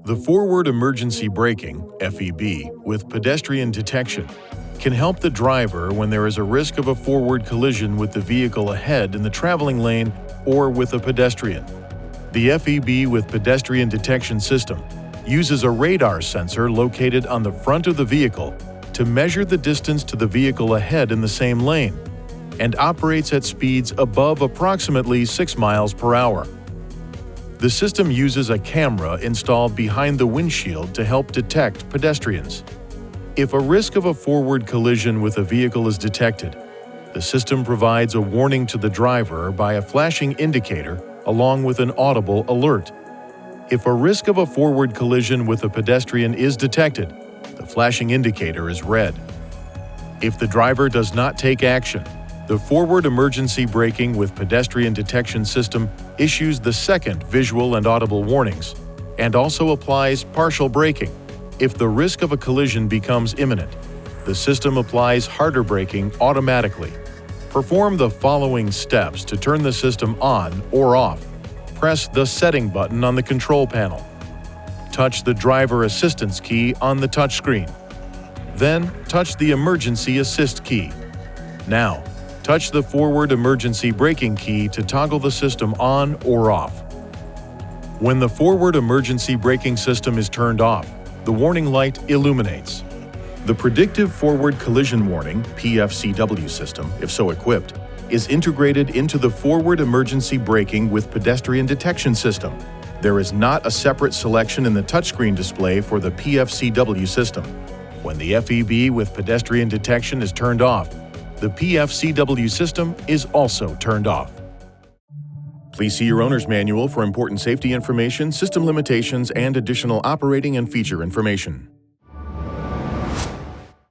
The forward emergency braking (FEB) with pedestrian detection can help the driver when there is a risk of a forward collision with the vehicle ahead in the traveling lane or with a pedestrian. The FEB with pedestrian detection system uses a radar sensor located on the front of the vehicle to measure the distance to the vehicle ahead in the same lane and operates at speeds above approximately 6 miles per hour. The system uses a camera installed behind the windshield to help detect pedestrians. If a risk of a forward collision with a vehicle is detected, the system provides a warning to the driver by a flashing indicator along with an audible alert. If a risk of a forward collision with a pedestrian is detected, the flashing indicator is red. If the driver does not take action, the forward emergency braking with pedestrian detection system issues the second visual and audible warnings and also applies partial braking. If the risk of a collision becomes imminent, the system applies harder braking automatically. Perform the following steps to turn the system on or off. Press the setting button on the control panel. Touch the driver assistance key on the touchscreen. Then touch the emergency assist key. Now, touch the forward emergency braking key to toggle the system on or off. When the forward emergency braking system is turned off, the warning light illuminates. The predictive forward collision warning (PFCW) system, if so equipped, is integrated into the forward emergency braking with pedestrian detection system. There is not a separate selection in the touchscreen display for the PFCW system. When the FEB with pedestrian detection is turned off, the PFCW system is also turned off. Please see your owner's manual for important safety information, system limitations, and additional operating and feature information.